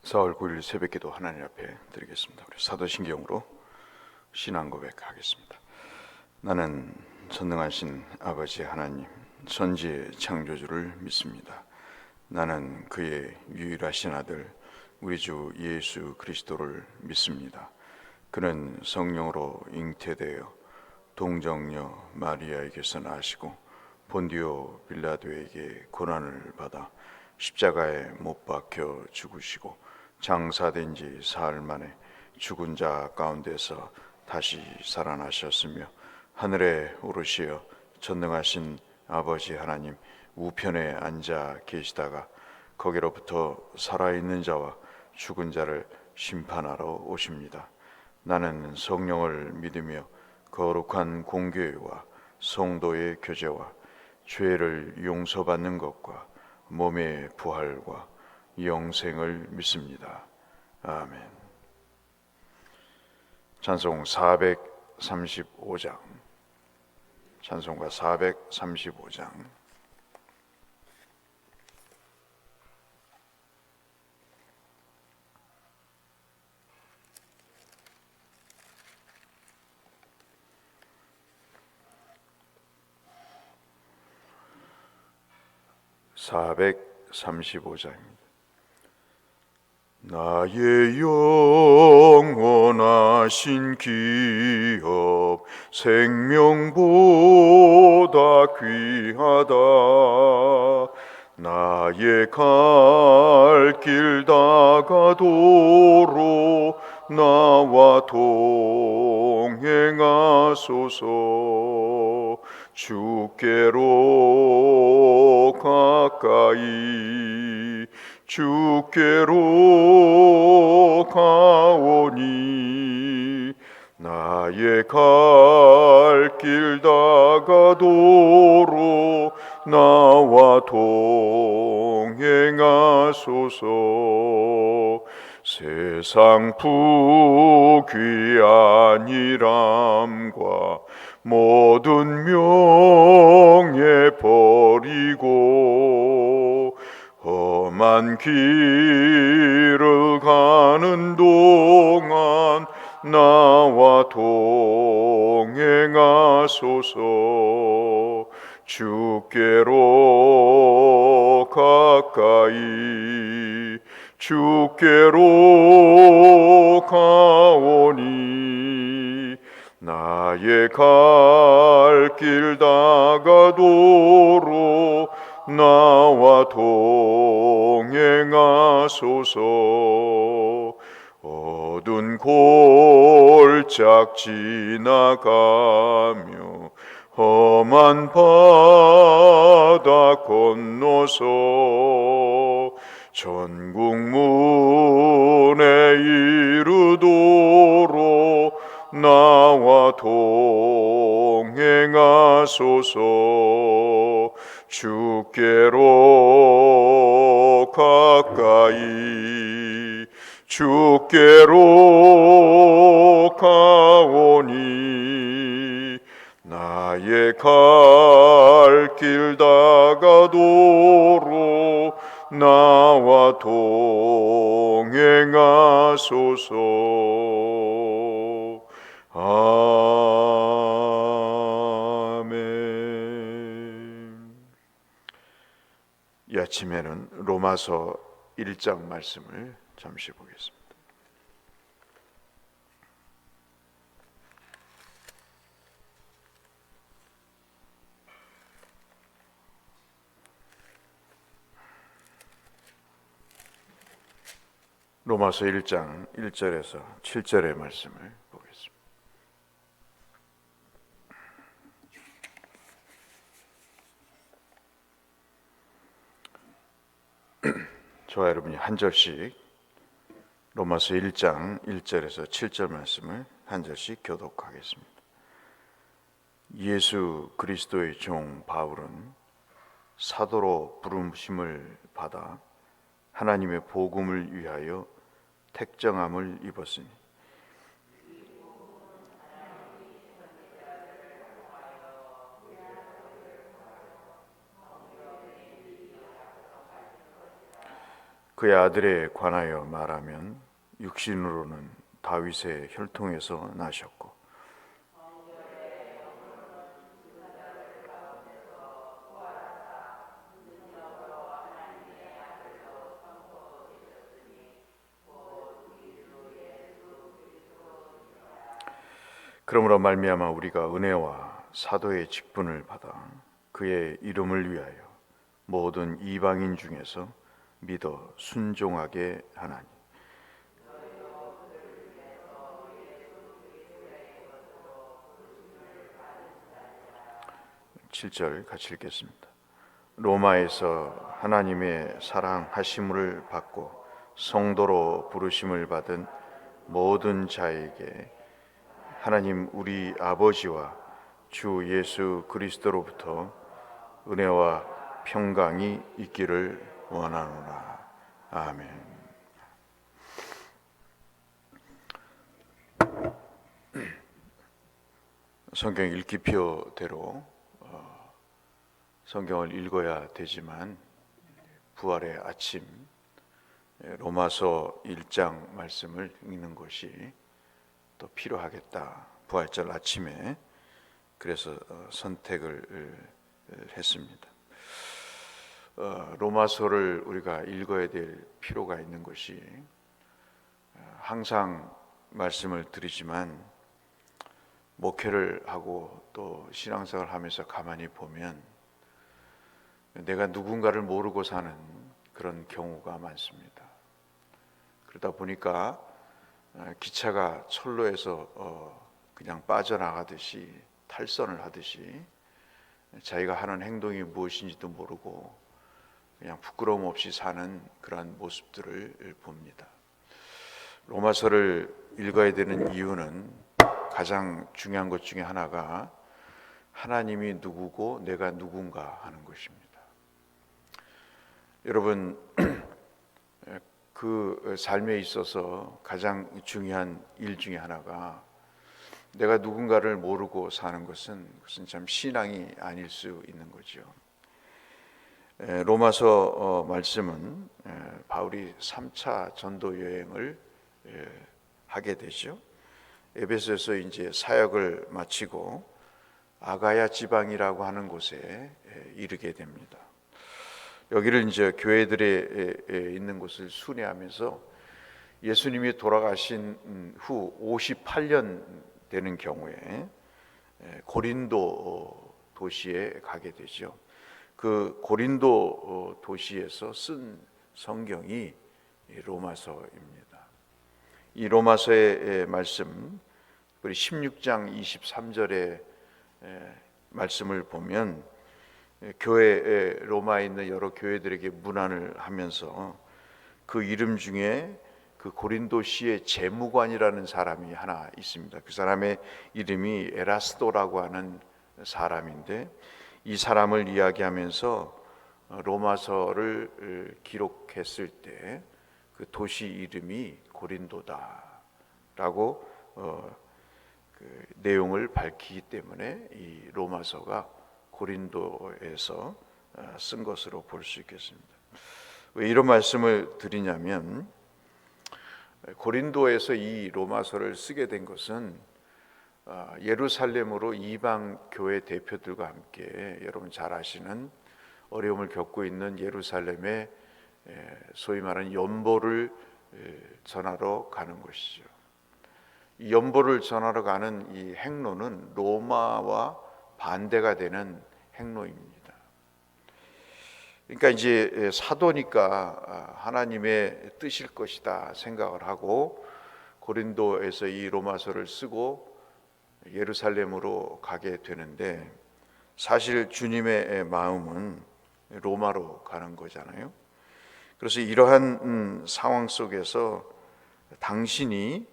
4월 9일 새벽기도 하나님 앞에 드리겠습니다. 우리 사도신경으로 신앙 고백하겠습니다. 나는 전능하신 아버지 하나님, 천지의 창조주를 믿습니다. 나는 그의 유일하신 아들 우리 주 예수 그리스도를 믿습니다. 그는 성령으로 잉태되어 동정녀 마리아에게서 나시고 본디오 빌라도에게 고난을 받아 십자가에 못 박혀 죽으시고 장사된 지 사흘 만에 죽은 자 가운데서 다시 살아나셨으며 하늘에 오르시어 전능하신 아버지 하나님 우편에 앉아 계시다가 거기로부터 살아있는 자와 죽은 자를 심판하러 오십니다. 나는 성령을 믿으며 거룩한 공교회와 성도의 교제와 죄를 용서받는 것과 몸의 부활과 영생을 믿습니다. 아멘. 찬송 435장. 찬송가 435장. (435장입니다) 나의 영원하신 기업 생명보다 귀하다. 나의 갈 길 다가도록 나와 동행하소서. 주께로 가까이 주께로 가오니 나의 갈 길 다가도록 나와 동행하소서. 세상 부귀한 일함과 모든 명예 버리고 험한 길을 가는 동안 나와 동행하소서. 주께로 가까이 주께로 가오니 나의 갈 길 다가도록 나와 동행하소서. 어두운 골짝 지나가며 험한 바다 건너서 전국 문에 이르도록 나와 동행하소서. 주께로 가까이 주께로 가오니 나의 갈 길 다가도록 나와 동행하소서. 아멘. 이 아침에는 로마서 1장 말씀을 잠시 보겠습니다. 로마서 1장 1절에서 7절의 말씀을 보겠습니다. 저와 여러분이 한 절씩 로마서 1장 1절에서 7절 말씀을 한 절씩 교독하겠습니다. 예수 그리스도의 종 바울은 사도로 부르심을 받아 하나님의 복음을 위하여 택정함을 입었으니 그의 아들에 관하여 말하면 육신으로는 다윗의 혈통에서 나셨고 그러므로 말미암아 우리가 은혜와 사도의 직분을 받아 그의 이름을 위하여 모든 이방인 중에서 믿어 순종하게 하나니. 7절 같이 읽겠습니다. 로마에서 하나님의 사랑하심을 받고 성도로 부르심을 받은 모든 자에게 하나님 우리 아버지와 주 예수 그리스도로부터 은혜와 평강이 있기를 원하노라. 아멘. 성경 읽기표대로 성경을 읽어야 되지만 부활의 아침 로마서 1장 말씀을 읽는 것이 또 필요하겠다. 부활절 아침에 그래서 선택을 했습니다. 로마서를 우리가 읽어야 될 필요가 있는 것이 항상 말씀을 드리지만 목회를 하고 또 신앙생활을 하면서 가만히 보면 내가 누군가를 모르고 사는 그런 경우가 많습니다. 그러다 보니까 기차가 철로에서 그냥 빠져나가듯이 탈선을 하듯이 자기가 하는 행동이 무엇인지도 모르고 그냥 부끄러움 없이 사는 그러한 모습들을 봅니다. 로마서를 읽어야 되는 이유는 가장 중요한 것 중에 하나가 하나님이 누구고 내가 누군가 하는 것입니다. 여러분, 그 삶에 있어서 가장 중요한 일 중에 하나가 내가 누군가를 모르고 사는 것은 참 신앙이 아닐 수 있는 거죠. 로마서 말씀은 바울이 3차 전도 여행을 하게 되죠. 에베소에서 이제 사역을 마치고 아가야 지방이라고 하는 곳에 이르게 됩니다. 여기를 이제 교회들에 있는 곳을 순회하면서 예수님이 돌아가신 후 58년 되는 경우에 고린도 도시에 가게 되죠. 그 고린도 도시에서 쓴 성경이 로마서입니다. 이 로마서의 말씀, 16장 23절의 말씀을 보면 교회 로마에 있는 여러 교회들에게 문안을 하면서 그 이름 중에 그 고린도시의 재무관이라는 사람이 하나 있습니다. 그 사람의 이름이 에라스도라고 하는 사람인데 이 사람을 이야기하면서 로마서를 기록했을 때 그 도시 이름이 고린도다라고 그 내용을 밝히기 때문에 이 로마서가 고린도에서 쓴 것으로 볼 수 있겠습니다. 왜 이런 말씀을 드리냐면 고린도에서 이 로마서를 쓰게 된 것은 예루살렘으로 이방 교회 대표들과 함께 여러분 잘 아시는 어려움을 겪고 있는 예루살렘에 소위 말하는 연보를 전하러 가는 것이죠. 이 연보를 전하러 가는 이 행로는 로마와 반대가 되는 행로입니다. 그러니까 이제 사도니까 하나님의 뜻일 것이다 생각을 하고 고린도에서 이 로마서를 쓰고 예루살렘으로 가게 되는데 사실 주님의 마음은 로마로 가는 거잖아요. 그래서 이러한 상황 속에서 당신이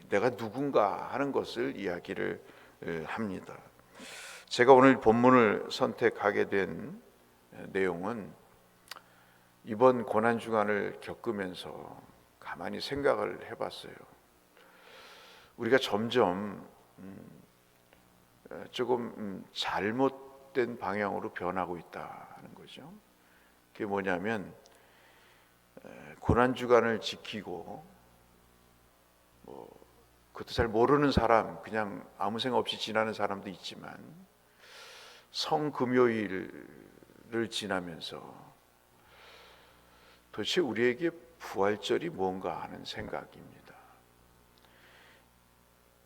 내가 누군가 하는 것을 이야기를 합니다. 제가 오늘 본문을 선택하게 된 내용은 이번 고난주간을 겪으면서 가만히 생각을 해봤어요. 우리가 점점 조금 잘못된 방향으로 변하고 있다는 거죠. 그게 뭐냐면 고난 주간을 지키고 그것도 잘 모르는 사람, 그냥 아무 생각 없이 지나는 사람도 있지만 성금요일을 지나면서 도대체 우리에게 부활절이 뭔가 하는 생각입니다.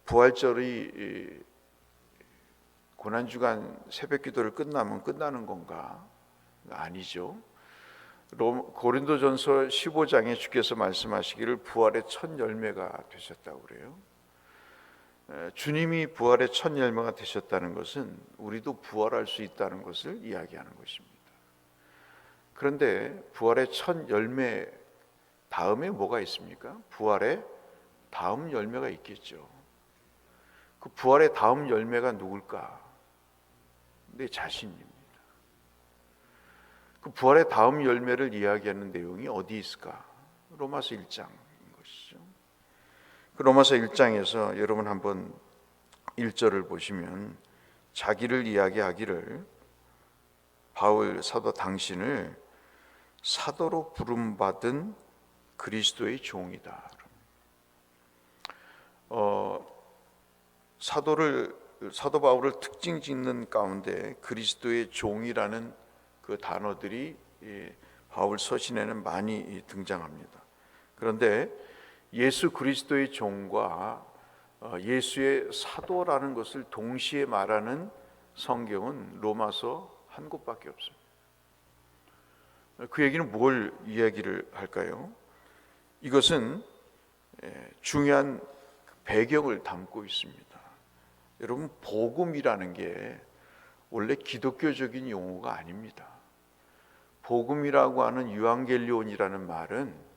부활절이 고난주간 새벽기도를 끝나면 끝나는 건가? 아니죠. 고린도전서 15장에 주께서 말씀하시기를 부활의 첫 열매가 되셨다고 그래요. 주님이 부활의 첫 열매가 되셨다는 것은 우리도 부활할 수 있다는 것을 이야기하는 것입니다. 그런데 부활의 첫 열매 다음에 뭐가 있습니까? 부활의 다음 열매가 있겠죠. 그 부활의 다음 열매가 누굴까? 내 자신입니다. 그 부활의 다음 열매를 이야기하는 내용이 어디 있을까? 로마서 1장인 것이죠. 그 로마서 1장에서 여러분 한번 1절을 보시면 자기를 이야기하기를 바울 사도 당신을 사도로 부름받은 그리스도의 종이다. 사도 바울을 특징 짓는 가운데 그리스도의 종이라는 그 단어들이 바울 서신에는 많이 등장합니다. 그런데 예수 그리스도의 종과 예수의 사도라는 것을 동시에 말하는 성경은 로마서 한 곳밖에 없습니다. 그 얘기는 뭘 이야기를 할까요? 이것은 중요한 배경을 담고 있습니다. 여러분, 복음이라는 게 원래 기독교적인 용어가 아닙니다. 복음이라고 하는 유앙겔리온이라는 말은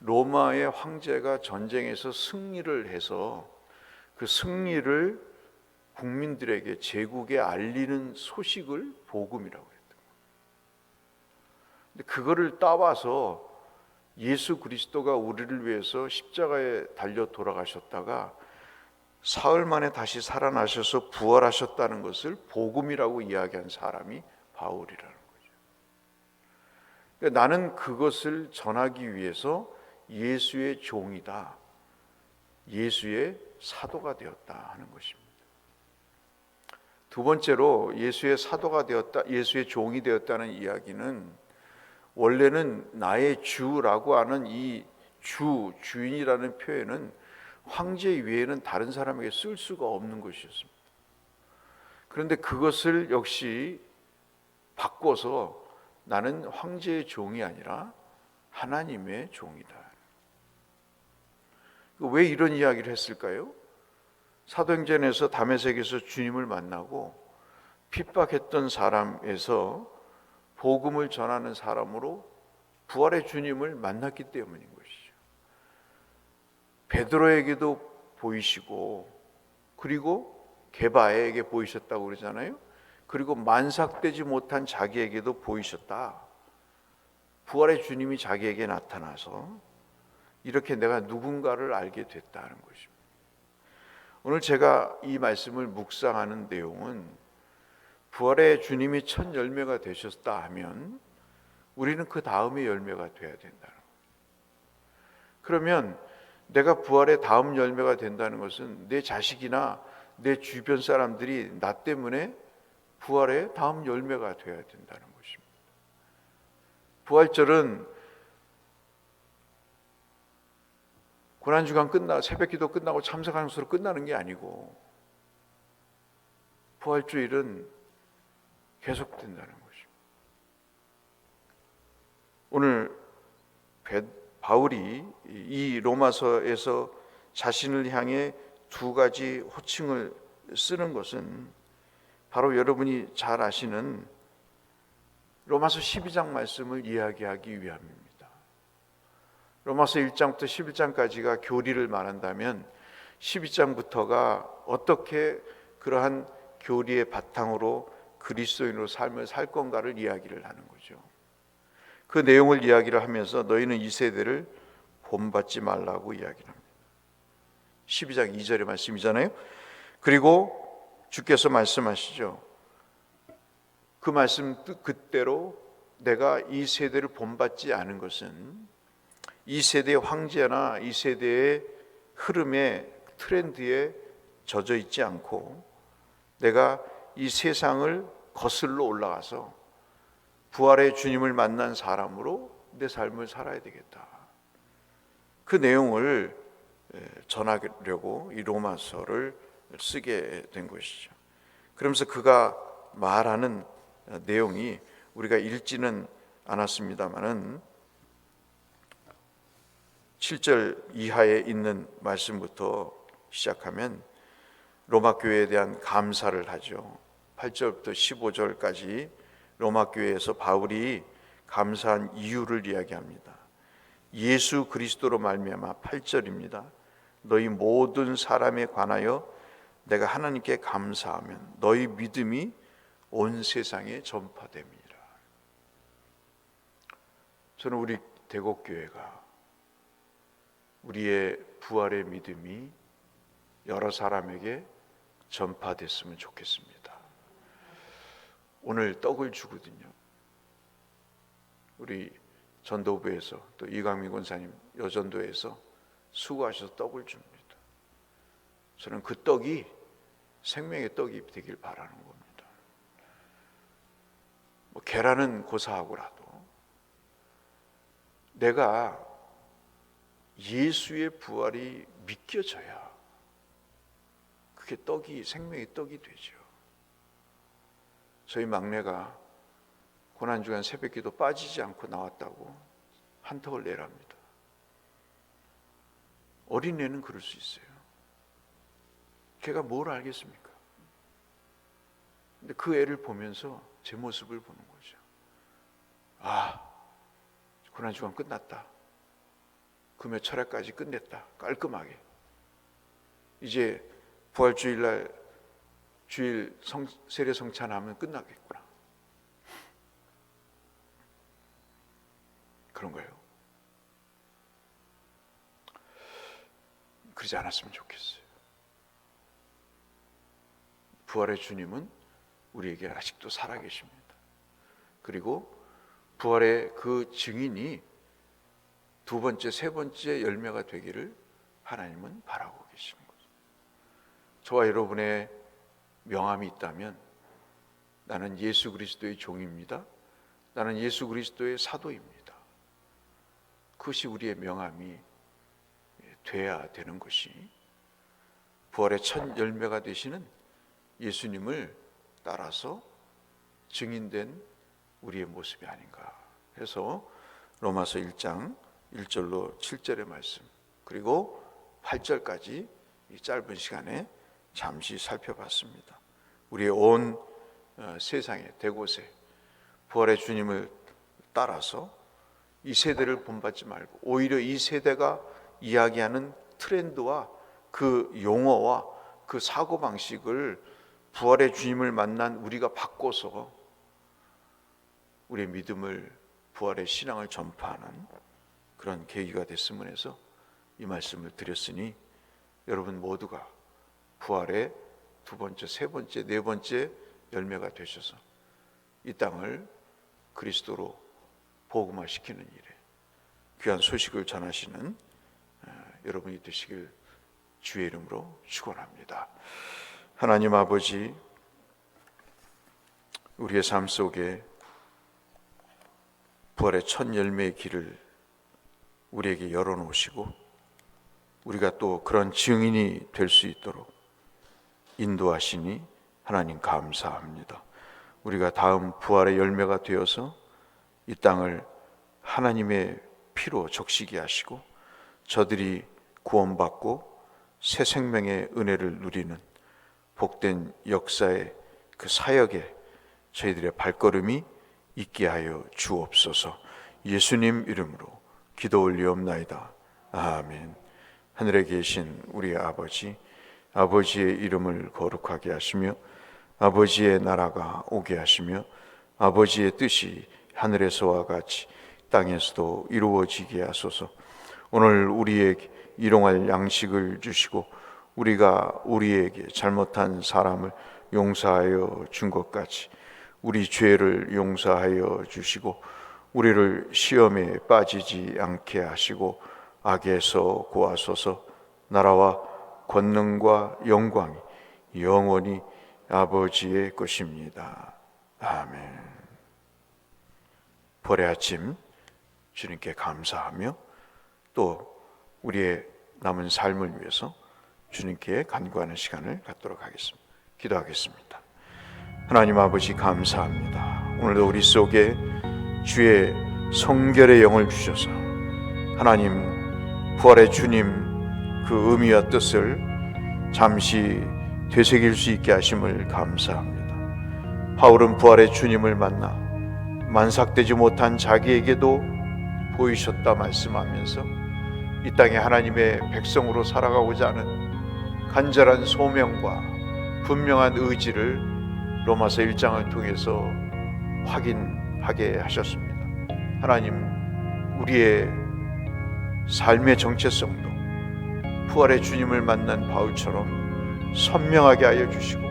로마의 황제가 전쟁에서 승리를 해서 그 승리를 국민들에게 제국에 알리는 소식을 복음이라고 했던 거예요. 근데 그거를 따와서 예수 그리스도가 우리를 위해서 십자가에 달려 돌아가셨다가 사흘 만에 다시 살아나셔서 부활하셨다는 것을 복음이라고 이야기한 사람이 바울이라는 거죠. 그러니까 나는 그것을 전하기 위해서 예수의 종이다, 예수의 사도가 되었다 하는 것입니다. 두 번째로 예수의 사도가 되었다, 예수의 종이 되었다는 이야기는 원래는 나의 주라고 하는 이 주인이라는 표현은 황제 외에는 다른 사람에게 쓸 수가 없는 것이었습니다. 그런데 그것을 역시 바꿔서 나는 황제의 종이 아니라 하나님의 종이다. 왜 이런 이야기를 했을까요? 사도행전에서 다메섹에서 주님을 만나고 핍박했던 사람에서 복음을 전하는 사람으로 부활의 주님을 만났기 때문인 것이죠. 베드로에게도 보이시고 그리고 게바에게 보이셨다고 그러잖아요. 그리고 만삭되지 못한 자기에게도 보이셨다. 부활의 주님이 자기에게 나타나서 이렇게 내가 누군가를 알게 됐다는 것입니다. 오늘 제가 이 말씀을 묵상하는 내용은 부활의 주님이 첫 열매가 되셨다 하면 우리는 그 다음의 열매가 돼야 된다는 거예요. 그러면 내가 부활의 다음 열매가 된다는 것은 내 자식이나 내 주변 사람들이 나 때문에 부활의 다음 열매가 되어야 된다는 것입니다. 부활절은 고난주간 새벽기도 끝나고 참석하는 것으로 끝나는 게 아니고 부활주일은 계속된다는 것입니다. 오늘 바울이 이 로마서에서 자신을 향해 두 가지 호칭을 쓰는 것은 바로 여러분이 잘 아시는 로마서 12장 말씀을 이야기하기 위함입니다. 로마서 1장부터 11장까지가 교리를 말한다면 12장부터가 어떻게 그러한 교리의 바탕으로 그리스도인으로 삶을 살 건가를 이야기를 하는 거죠. 그 내용을 이야기를 하면서 너희는 이 세대를 본받지 말라고 이야기를 합니다. 12장 2절의 말씀이잖아요. 그리고 주께서 말씀하시죠. 그 말씀 그대로 내가 이 세대를 본받지 않은 것은 이 세대의 황제나 이 세대의 흐름에 트렌드에 젖어 있지 않고 내가 이 세상을 거슬러 올라가서 부활의 주님을 만난 사람으로 내 삶을 살아야 되겠다. 그 내용을 전하려고 이 로마서를 쓰게 된 것이죠. 그러면서 그가 말하는 내용이 우리가 읽지는 않았습니다마는 7절 이하에 있는 말씀부터 시작하면 로마 교회에 대한 감사를 하죠. 8절부터 15절까지 로마 교회에서 바울이 감사한 이유를 이야기합니다. 예수 그리스도로 말미암아 8절입니다. 너희 모든 사람에 관하여 내가 하나님께 감사하면 너희 믿음이 온 세상에 전파됩니다. 저는 우리 대곡교회가 우리의 부활의 믿음이 여러 사람에게 전파됐으면 좋겠습니다. 오늘 떡을 주거든요. 우리 전도부에서 또 이광민 권사님 여전도에서 수고하셔서 떡을 줍니다. 저는 그 떡이 생명의 떡이 되길 바라는 겁니다. 계란은 고사하고라도 내가 예수의 부활이 믿겨져야 그게 떡이 생명의 떡이 되죠. 저희 막내가 고난주간 새벽기도 빠지지 않고 나왔다고 한턱을 내랍니다. 어린애는 그럴 수 있어요. 걔가 뭘 알겠습니까? 근데 그 애를 보면서 제 모습을 보는 거죠. 아, 고난주간 끝났다. 금요 철학까지 끝냈다. 깔끔하게. 이제 부활주일날 주일 세례 성찬하면 끝나겠구나. 그런 거예요. 그러지 않았으면 좋겠어요. 부활의 주님은 우리에게 아직도 살아계십니다. 그리고 부활의 그 증인이 두 번째, 세 번째 열매가 되기를 하나님은 바라고 계시는 거죠. 저와 여러분의 명함이 있다면 나는 예수 그리스도의 종입니다. 나는 예수 그리스도의 사도입니다. 그것이 우리의 명함이 돼야 되는 것이 부활의 첫 열매가 되시는 예수님을 따라서 증인된 우리의 모습이 아닌가 해서 로마서 1장 1절로 7절의 말씀 그리고 8절까지 이 짧은 시간에 잠시 살펴봤습니다. 우리의 온 세상에 대곳에 부활의 주님을 따라서 이 세대를 본받지 말고 오히려 이 세대가 이야기하는 트렌드와 그 용어와 그 사고방식을 부활의 주님을 만난 우리가 바꿔서 우리의 믿음을 부활의 신앙을 전파하는 그런 계기가 됐으면 해서 이 말씀을 드렸으니 여러분 모두가 부활의 두 번째, 세 번째, 네 번째 열매가 되셔서 이 땅을 그리스도로 복음화시키는 일에 귀한 소식을 전하시는 여러분이 되시길 주의 이름으로 축원합니다. 하나님 아버지, 우리의 삶 속에 부활의 첫 열매의 길을 우리에게 열어놓으시고 우리가 또 그런 증인이 될 수 있도록 인도하시니 하나님 감사합니다. 우리가 다음 부활의 열매가 되어서 이 땅을 하나님의 피로 적시게 하시고 저들이 구원받고 새 생명의 은혜를 누리는 복된 역사의 그 사역에 저희들의 발걸음이 있게 하여 주옵소서. 예수님 이름으로 기도 올리옵나이다. 아멘. 하늘에 계신 우리 아버지, 아버지의 이름을 거룩하게 하시며 아버지의 나라가 오게 하시며 아버지의 뜻이 하늘에서와 같이 땅에서도 이루어지게 하소서. 오늘 우리에게 일용할 양식을 주시고 우리가 우리에게 잘못한 사람을 용서하여 준 것 같이 우리 죄를 용서하여 주시고 우리를 시험에 빠지지 않게 하시고 악에서 구하소서. 나라와 권능과 영광이 영원히 아버지의 것입니다. 아멘. 볼의 아침 주님께 감사하며 또 우리의 남은 삶을 위해서 주님께 간구하는 시간을 갖도록 하겠습니다. 기도하겠습니다. 하나님 아버지 감사합니다. 오늘도 우리 속에 주의 성결의 영을 주셔서 하나님 부활의 주님 그 의미와 뜻을 잠시 되새길 수 있게 하심을 감사합니다. 바울은 부활의 주님을 만나 만삭되지 못한 자기에게도 보이셨다 말씀하면서 이 땅에 하나님의 백성으로 살아가고자 하는 간절한 소명과 분명한 의지를 로마서 1장을 통해서 확인하게 하셨습니다. 하나님, 우리의 삶의 정체성도 부활의 주님을 만난 바울처럼 선명하게 하여 주시고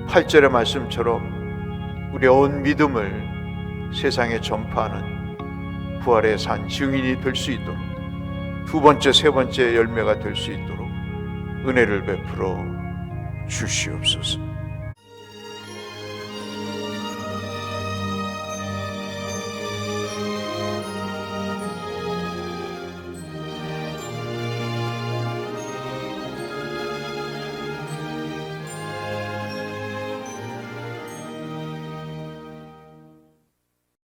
8절의 말씀처럼 우리의 온 믿음을 세상에 전파하는 부활의 산 증인이 될 수 있도록 두 번째, 세 번째 열매가 될 수 있도록 은혜를 베풀어 주시옵소서.